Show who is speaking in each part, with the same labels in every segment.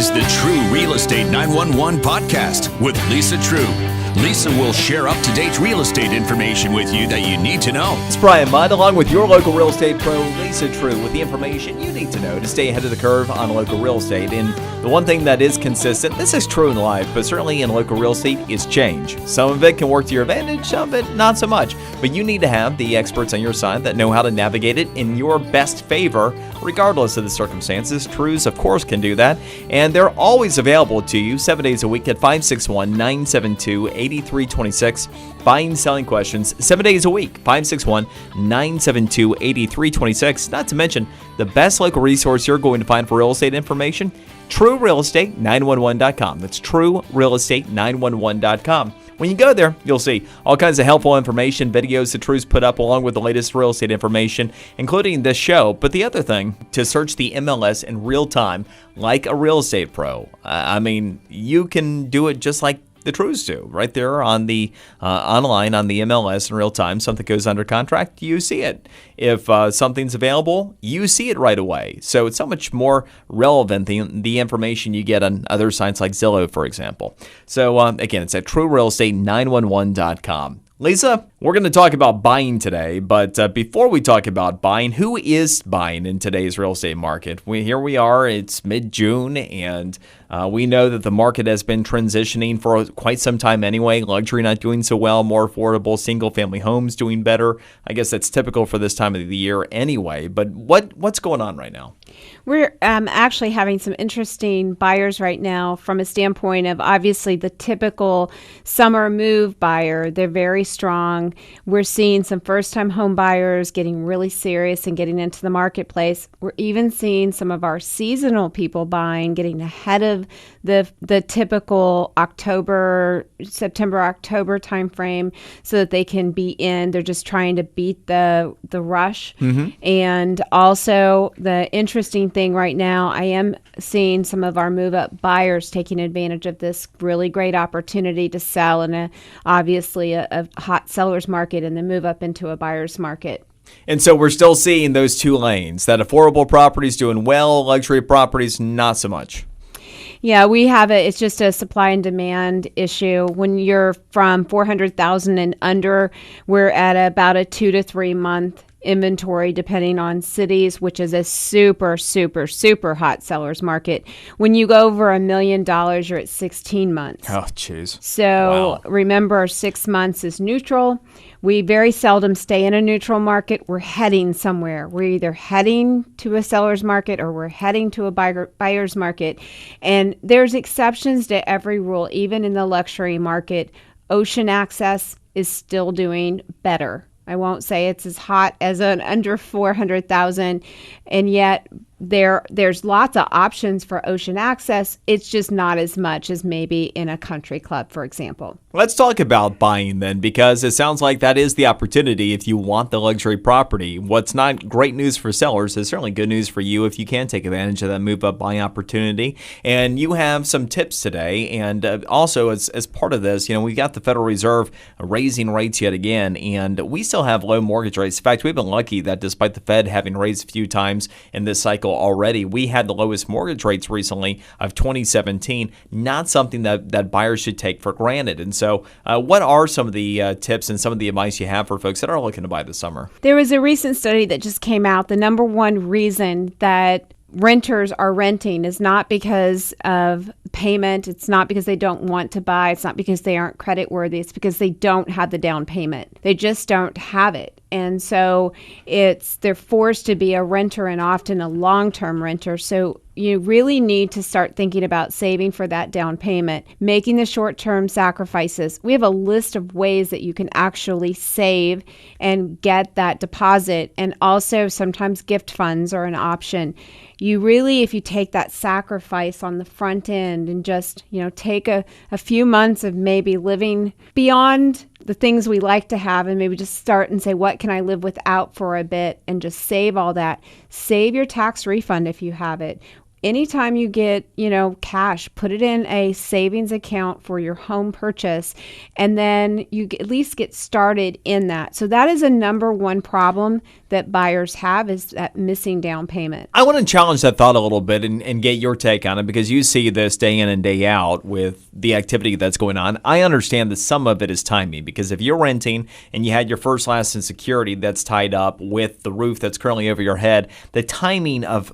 Speaker 1: is the True Real Estate 911 podcast with Lisa True. Lisa will share up-to-date real estate information with you that you need to know.
Speaker 2: It's Brian Mudd, along with your local real estate pro, Lisa True, with the information you need to know to stay ahead of the curve on local real estate. And the one thing that is consistent, this is true in life, but certainly in local real estate, is change. Some of it can work to your advantage, some of it not so much. But you need to have the experts on your side that know how to navigate it in your best favor, regardless of the circumstances. Trues, of course, can do that. And they're always available to you 7 days a week at 561-972-8326. Buying, selling questions 7 days a week, 561-972-8326. Not to mention the best local resource you're going to find for real estate information, TrueRealEstate911.com. That's TrueRealEstate911.com. When you go there, you'll see all kinds of helpful information, videos that True's put up along with the latest real estate information, including this show. But the other thing, to search the MLS in real time like a real estate pro. You can do it just like the Trues do, right there on the online on the MLS in real time. Something goes under contract, you see it. If something's available, you see it right away. So it's so much more relevant than the information you get on other sites like Zillow, for example. So again, it's at TrueRealEstate911.com. Lisa, we're going to talk about buying today, but before we talk about buying, who is buying in today's real estate market? Here we are, it's mid-June, and we know that the market has been transitioning for quite some time anyway. Luxury not doing so well, more affordable single-family homes doing better. I guess that's typical for this time of the year anyway, but what's going on right now?
Speaker 3: We're actually having some interesting buyers right now from a standpoint of obviously the typical summer move buyer. They're very strong. We're seeing some first-time home buyers getting really serious and getting into the marketplace. We're even seeing some of our seasonal people buying, getting ahead of the typical September-October timeframe so that they can be in. They're just trying to beat the rush. Mm-hmm. And also the interesting thing right now, I am seeing some of our move-up buyers taking advantage of this really great opportunity to sell in obviously a hot seller's market and then move up into a buyer's market.
Speaker 2: And so we're still seeing those two lanes, that affordable properties doing well, luxury properties not so much.
Speaker 3: Yeah, it's just a supply and demand issue. When you're from 400,000 and under, we're at about a 2 to 3 month inventory depending on cities, which is a super, super, super hot seller's market. When you go over $1 million, you're at 16 months.
Speaker 2: Oh, jeez.
Speaker 3: So Remember, 6 months is neutral. We very seldom stay in a neutral market. We're heading somewhere. We're either heading to a seller's market or we're heading to a buyer's market. And there's exceptions to every rule. Even in the luxury market, ocean access is still doing better. I won't say it's as hot as an under 400,000, and yet there's lots of options for ocean access. It's just not as much as maybe in a country club, for example.
Speaker 2: Let's talk about buying then, because it sounds like that is the opportunity if you want the luxury property. What's not great news for sellers is certainly good news for you if you can take advantage of that move-up buying opportunity. And you have some tips today. And also, as part of this, we've got the Federal Reserve raising rates yet again, and we still have low mortgage rates. In fact, we've been lucky that despite the Fed having raised a few times in this cycle already, we had the lowest mortgage rates recently of 2017. Not something that buyers should take for granted. And so what are some of the tips and some of the advice you have for folks that are looking to buy this summer?
Speaker 3: There was a recent study that just came out. The number one reason that renters are renting is not because of payment. It's not because they don't want to buy. It's not because they aren't credit worthy. It's because they don't have the down payment. They just don't have it. And so they're forced to be a renter and often a long-term renter. So you really need to start thinking about saving for that down payment, making the short-term sacrifices. We have a list of ways that you can actually save and get that deposit. And also sometimes gift funds are an option. You really, if you take that sacrifice on the front end and just, take a few months of maybe living beyond the things we like to have and maybe just start and say, what can I live without for a bit, and just save all that. Save your tax refund if you have it. anytime you get, cash, put it in a savings account for your home purchase, and then you at least get started in that. So that is a number one problem that buyers have, is that missing down payment.
Speaker 2: I want to challenge that thought a little bit and get your take on it, because you see this day in and day out with the activity that's going on. I understand that some of it is timing, because if you're renting and you had your first, last, and security that's tied up with the roof that's currently over your head, the timing of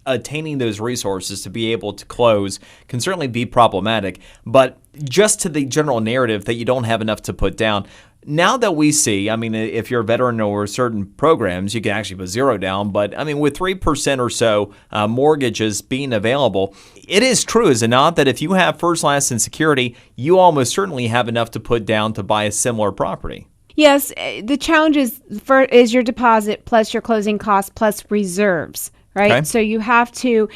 Speaker 2: attaining those resources to be able to close can certainly be problematic. But just to the general narrative that you don't have enough to put down, now that we see, if you're a veteran or certain programs, you can actually put zero down. But with 3% or so mortgages being available, it is true, is it not, that if you have first, last, and security, you almost certainly have enough to put down to buy a similar property?
Speaker 3: Yes, the challenge is your deposit plus your closing costs plus reserves. Right.
Speaker 2: Okay.
Speaker 3: So you have to,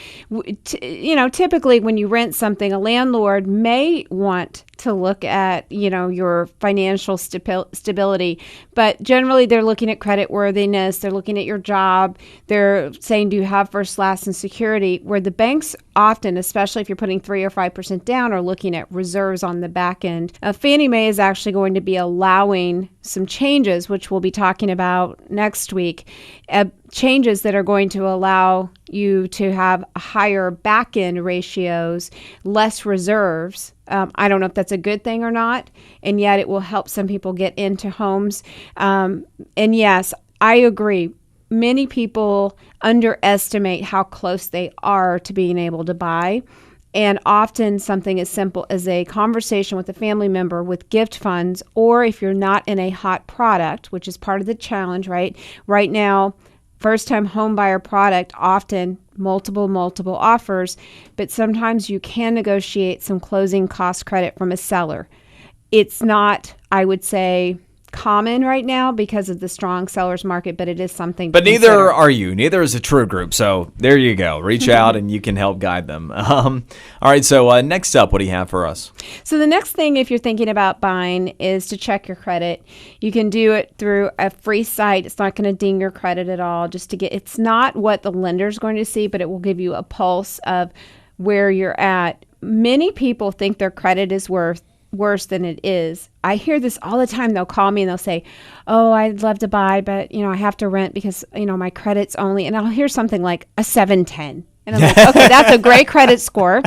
Speaker 3: typically when you rent something, a landlord may want to look at, your financial stability, but generally they're looking at credit worthiness. They're looking at your job. They're saying, do you have first, last, and security? Where the banks often, especially if you're putting 3 or 5% down, are looking at reserves on the back end. Fannie Mae is actually going to be allowing some changes, which we'll be talking about next week, changes that are going to allow you to have higher back end ratios, less reserves. I don't know if that's a good thing or not, and yet it will help some people get into homes. And yes, I agree. Many people underestimate how close they are to being able to buy. And often something as simple as a conversation with a family member with gift funds, or if you're not in a hot product, which is part of the challenge, right? Right now, first-time home buyer product, often multiple offers, but sometimes you can negotiate some closing cost credit from a seller. It's not, I would say, common right now because of the strong seller's market, but it is something to consider.
Speaker 2: Neither are you. Neither is a True Group. So there you go. Reach out and you can help guide them. All right. So next up, what do you have for us?
Speaker 3: So the next thing, if you're thinking about buying, is to check your credit. You can do it through a free site. It's not going to ding your credit at all. It's not what the lender's going to see, but it will give you a pulse of where you're at. Many people think their credit is worse than it is. I hear this all the time. They'll call me and they'll say, oh, I'd love to buy, but I have to rent because my credit's only, and I'll hear something like a 710. And I'm like, okay, that's a great credit score.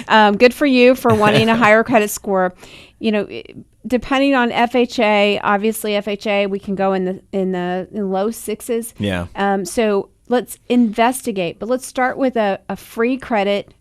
Speaker 3: Good for you for wanting a higher credit score. Depending on FHA, obviously FHA, we can go in the low sixes.
Speaker 2: Yeah.
Speaker 3: So let's investigate, but let's start with a free credit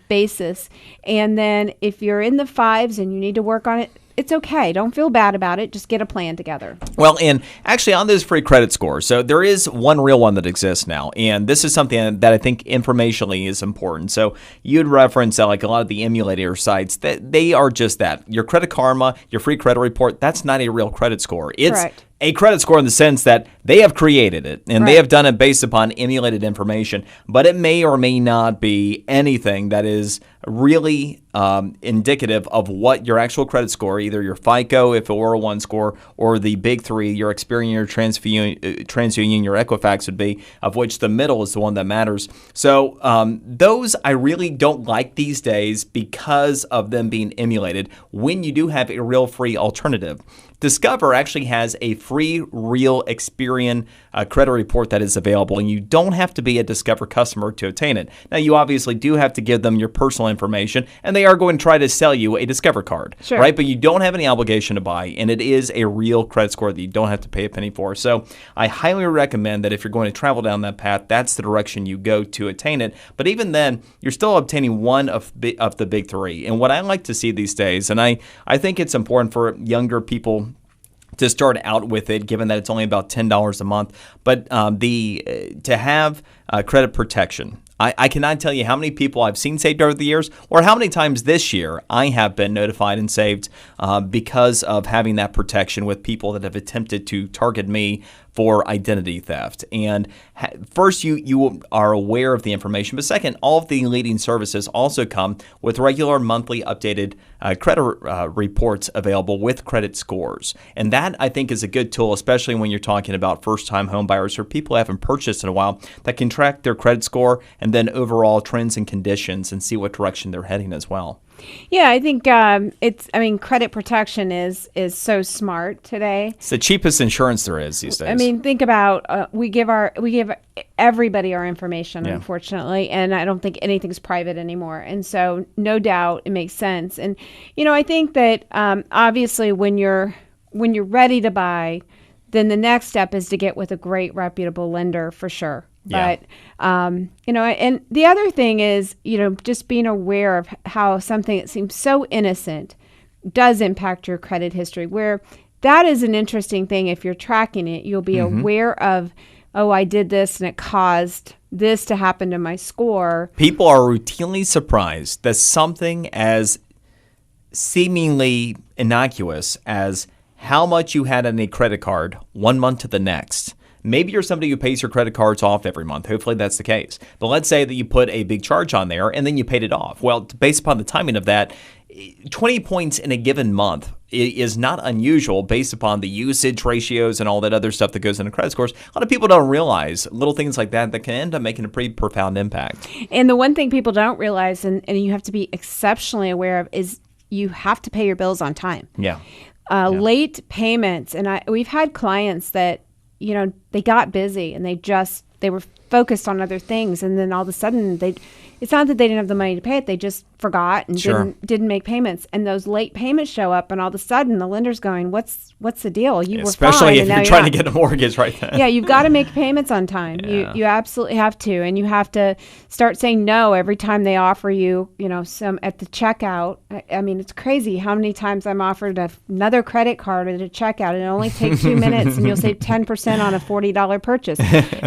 Speaker 3: basis. And then if you're in the fives and you need to work on it, it's okay. Don't feel bad about it. Just get a plan together.
Speaker 2: Well, and actually on those free credit scores, so there is one real one that exists now, and this is something that I think informationally is important. So you'd reference like a lot of the emulator sites, that they are just that. Your Credit Karma, your free credit report, that's not a real credit score. It's
Speaker 3: correct.
Speaker 2: A credit score in the sense that they have created it and they have done it based upon emulated information, but it may or may not be anything that is really indicative of what your actual credit score, either your FICO, if it were a 1 score, or the big three, your Experian, your TransUnion, your Equifax would be, of which the middle is the one that matters. So those I really don't like these days because of them being emulated when you do have a real free alternative. Discover actually has a free real Experian credit report that is available, and you don't have to be a Discover customer to obtain it. Now, you obviously do have to give them your personal information, and they are going to try to sell you a Discover card, right? But you don't have any obligation to buy, and it is a real credit score that you don't have to pay a penny for. So I highly recommend that if you're going to travel down that path, that's the direction you go to attain it. But even then, you're still obtaining one of the big three. And what I like to see these days, and I think it's important for younger people to start out with it, given that it's only about $10 a month, but to have credit protection. I cannot tell you how many people I've seen saved over the years, or how many times this year I have been notified and saved because of having that protection with people that have attempted to target me for identity theft. And first, you are aware of the information, but second, all of the leading services also come with regular monthly updated credit reports available with credit scores. And that, I think, is a good tool, especially when you're talking about first-time home buyers or people who haven't purchased in a while, that can track their credit score and then overall trends and conditions and see what direction they're heading as well.
Speaker 3: Yeah, I think credit protection is so smart today.
Speaker 2: It's the cheapest insurance there is these days.
Speaker 3: I mean, think about we give everybody our information, unfortunately, and I don't think anything's private anymore. And so, no doubt, it makes sense. And I think that obviously, when you're ready to buy, then the next step is to get with a great reputable lender for sure.
Speaker 2: Yeah.
Speaker 3: But, and the other thing is, just being aware of how something that seems so innocent does impact your credit history, where that is an interesting thing. If you're tracking it, you'll be aware of, oh, I did this and it caused this to happen to my score.
Speaker 2: People are routinely surprised that something as seemingly innocuous as how much you had on a credit card 1 month to the next. Maybe you're somebody who pays your credit cards off every month. Hopefully that's the case. But let's say that you put a big charge on there and then you paid it off. Well, based upon the timing of that, 20 points in a given month is not unusual based upon the usage ratios and all that other stuff that goes into credit scores. A lot of people don't realize little things like that can end up making a pretty profound impact.
Speaker 3: And the one thing people don't realize, and you have to be exceptionally aware of, is you have to pay your bills on time.
Speaker 2: Yeah.
Speaker 3: Late payments. And we've had clients that, they got busy and they were focused on other things. And then all of a sudden it's not that they didn't have the money to pay it. They just forgot and didn't make payments. And those late payments show up and all of a sudden the lender's going, what's the deal? You were fine.
Speaker 2: Especially if you're trying to get a mortgage right then.
Speaker 3: Yeah, you've got to make payments on time.
Speaker 2: Yeah.
Speaker 3: You absolutely have to. And you have to start saying no every time they offer you, some at the checkout. I mean, it's crazy how many times I'm offered another credit card at a checkout. It only takes 2 minutes and you'll save 10% on a $40 purchase.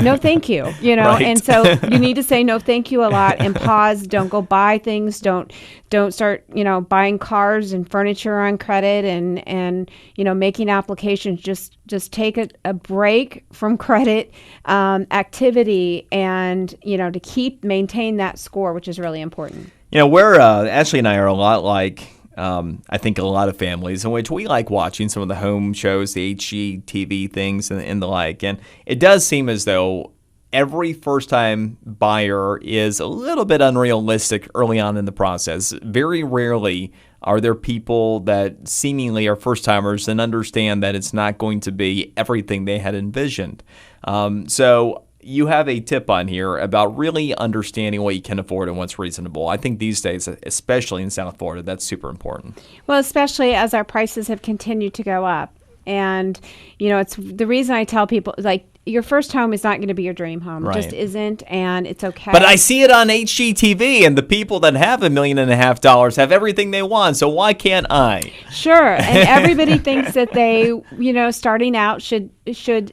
Speaker 3: No, thank you.
Speaker 2: Right.
Speaker 3: And so you need to say no, thank you a lot and pause. Don't go buy things. Don't start, buying cars and furniture on credit and making applications. Just take a break from credit activity and, to maintain that score, which is really important.
Speaker 2: We're Ashley and I are a lot like I think a lot of families in which we like watching some of the home shows, the HGTV things and the like. And it does seem as though every first-time buyer is a little bit unrealistic early on in the process. Very rarely are there people that seemingly are first-timers and understand that it's not going to be everything they had envisioned. So you have a tip on here about really understanding what you can afford and what's reasonable. I think these days, especially in South Florida, that's super important.
Speaker 3: Well, especially as our prices have continued to go up. And, it's the reason I tell people, like, your first home is not going to be your dream home.
Speaker 2: Right.
Speaker 3: It just isn't, and it's okay.
Speaker 2: But I see it on HGTV, and the people that have $1.5 million have everything they want, so why can't I?
Speaker 3: Sure, and everybody thinks that they, starting out should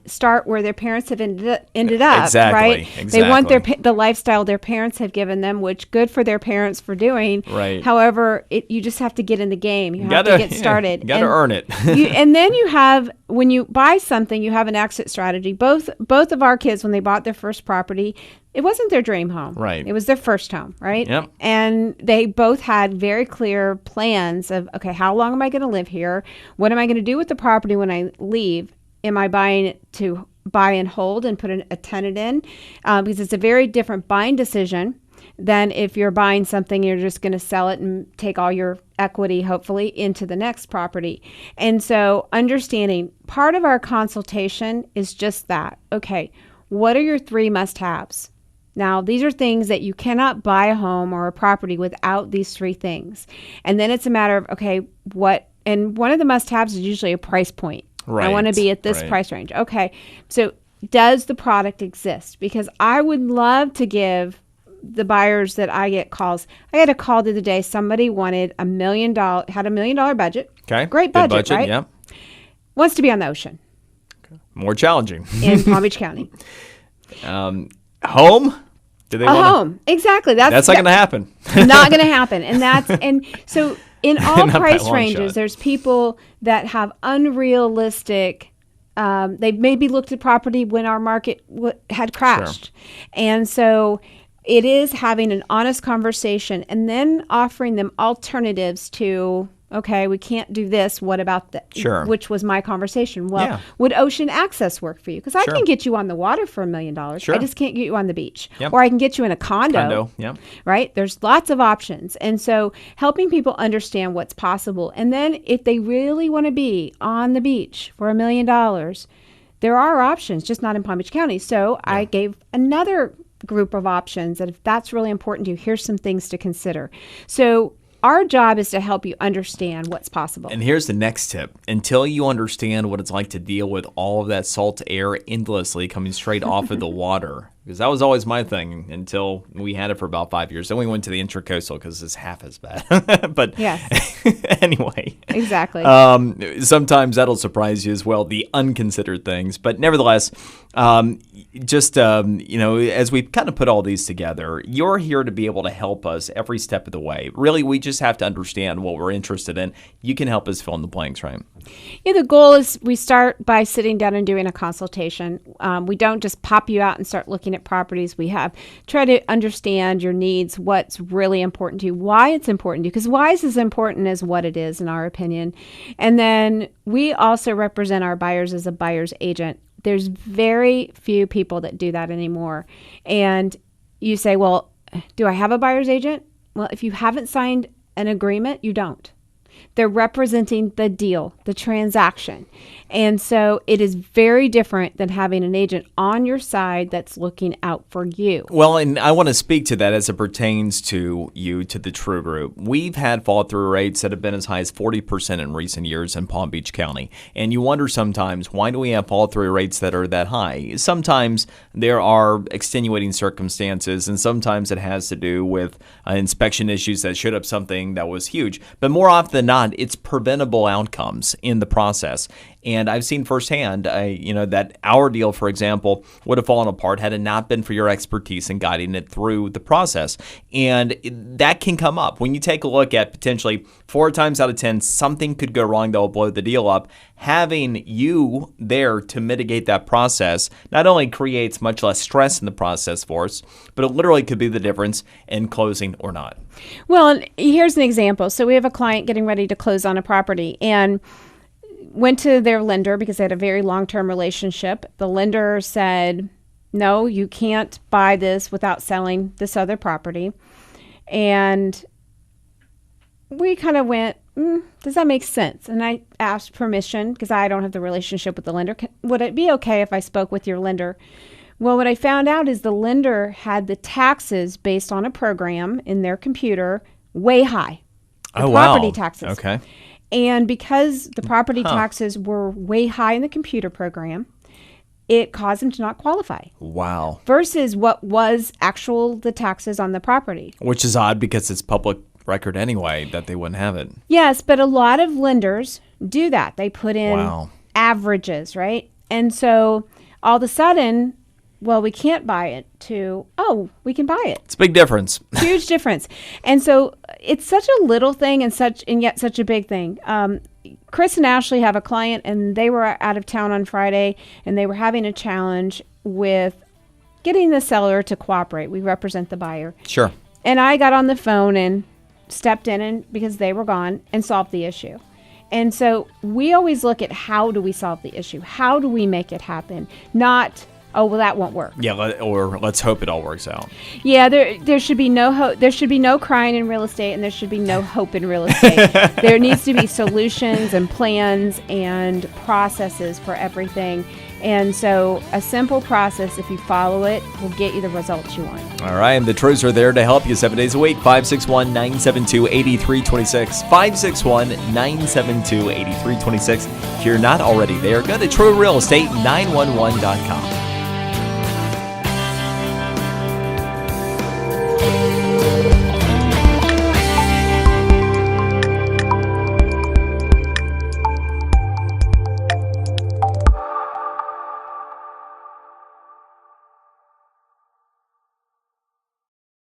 Speaker 3: start where their parents have ended up,
Speaker 2: exactly,
Speaker 3: right?
Speaker 2: Exactly.
Speaker 3: They want the lifestyle their parents have given them, which good for their parents for doing.
Speaker 2: Right.
Speaker 3: However, you just have to get in the game. You have to get started.
Speaker 2: You got to earn it.
Speaker 3: And then you have, when you buy something, you have an exit strategy. Both of our kids, when they bought their first property, it wasn't their dream home.
Speaker 2: Right.
Speaker 3: It was their first home, right?
Speaker 2: Yep.
Speaker 3: And they both had very clear plans of, okay, how long am I going to live here? What am I going to do with the property when I leave? Am I buying it to buy and hold and put a tenant in? Because it's a very different buying decision than if you're buying something, you're just going to sell it and take all your equity, hopefully, into the next property. And so understanding part of our consultation is just that. Okay, what are your 3 must-haves? Now, these are things that you cannot buy a home or a property without these 3 things. And then it's a matter of, okay, and one of the must-haves is usually a price point.
Speaker 2: Right.
Speaker 3: I want to be at this price range. Okay, so does the product exist? Because I would love to give the buyers that I get calls. I had a call the other day. Somebody wanted $1 million, had $1 million budget.
Speaker 2: Okay.
Speaker 3: Great budget, right?
Speaker 2: Yeah.
Speaker 3: Wants to be on the ocean.
Speaker 2: Okay. More challenging.
Speaker 3: In Palm Beach County.
Speaker 2: Home? Do they want
Speaker 3: home? Exactly.
Speaker 2: That's not going to happen.
Speaker 3: Not going to happen. And so in all price ranges,
Speaker 2: shot.
Speaker 3: There's people that have unrealistic. They maybe looked at property when our market had crashed, and so it is having an honest conversation and then offering them alternatives to Okay, we can't do this. What about that?
Speaker 2: Sure.
Speaker 3: Which was my conversation. Well,
Speaker 2: Yeah.
Speaker 3: would ocean access work for you? Because I
Speaker 2: Sure.
Speaker 3: can get you on the water for $1 million.
Speaker 2: Sure.
Speaker 3: I just can't get you on the beach.
Speaker 2: Yep.
Speaker 3: Or I can get you in a
Speaker 2: Condo, yeah.
Speaker 3: Right? There's lots of options. And so helping people understand what's possible. And then if they really want to be on the beach for $1 million, there are options, just not in Palm Beach County. So I gave another group of options that if that's really important to you, here's some things to consider. So our job is to help you understand what's possible.
Speaker 2: And here's the next tip. Until you understand what it's like to deal with all of that salt air endlessly coming straight off of the water, because that was always my thing until we had it for about 5 years. Then we went to the Intracoastal because it's half as bad. But
Speaker 3: Yes.
Speaker 2: anyway.
Speaker 3: Exactly.
Speaker 2: Sometimes that'll surprise you as well, the unconsidered things. But nevertheless, as we kind of put all these together, you're here to be able to help us every step of the way. Really, we just have to understand what we're interested in. You can help us fill in the blanks, right?
Speaker 3: Yeah, the goal is we start by sitting down and doing a consultation. We don't just pop you out and start looking at properties. We try to understand your needs, what's really important to you, why it's important to you, because why is as important as what it is, in our opinion. And then we also represent our buyers as a buyer's agent. There's very few people that do that anymore. And you say, well, do I have a buyer's agent? Well, if you haven't signed an agreement, you don't. They're representing the deal, the transaction. And so it is very different than having an agent on your side that's looking out for you.
Speaker 2: Well, and I want to speak to that as it pertains to you, to the True Group. We've had fall-through rates that have been as high as 40% in recent years in Palm Beach County. And you wonder sometimes, why do we have fall-through rates that are that high? Sometimes there are extenuating circumstances, and sometimes it has to do with inspection issues that showed up something that was huge. But more often than not, it's preventable outcomes in the process. And I've seen firsthand, that our deal, for example, would have fallen apart had it not been for your expertise in guiding it through the process. And that can come up. When you take a look at potentially 4 times out of 10, something could go wrong that will blow the deal up. Having you there to mitigate that process not only creates much less stress in the process for us, but it literally could be the difference in closing or not.
Speaker 3: Well, and here's an example. So we have a client getting ready to close on a property and went to their lender because they had a very long-term relationship. The lender said, no, you can't buy this without selling this other property. And we kind of went, does that make sense? And I asked permission because I don't have the relationship with the lender. Would it be okay if I spoke with your lender? Well, what I found out is the lender had the taxes based on a program in their computer way high. The property taxes.
Speaker 2: Okay.
Speaker 3: And because the property taxes were way high in the computer program, it caused them to not qualify.
Speaker 2: Wow.
Speaker 3: Versus what was the taxes on the property.
Speaker 2: Which is odd because it's public record anyway that they wouldn't have it.
Speaker 3: Yes, but a lot of lenders do that. They put in
Speaker 2: Wow.
Speaker 3: averages, right? And so all of a sudden, well, we can't buy it, to, oh, we can buy it.
Speaker 2: It's a big difference.
Speaker 3: Huge difference. And so it's such a little thing and yet such a big thing. Chris and Ashley have a client, and they were out of town on Friday, and they were having a challenge with getting the seller to cooperate. We represent the buyer.
Speaker 2: Sure.
Speaker 3: And I got on the phone and stepped in and because they were gone and solved the issue. And so we always look at how do we solve the issue? How do we make it happen? Not, oh, well, that won't work.
Speaker 2: Yeah, or let's hope it all works out.
Speaker 3: Yeah, there should be no hope. There should be no crying in real estate, and there should be no hope in real estate. There needs to be solutions and plans and processes for everything. And so a simple process, if you follow it, will get you the results you want.
Speaker 2: All right, and the Trues are there to help you 7 days a week. 561-972-8326. 561-972-8326. If you're not already there, go to TrueRealEstate911.com.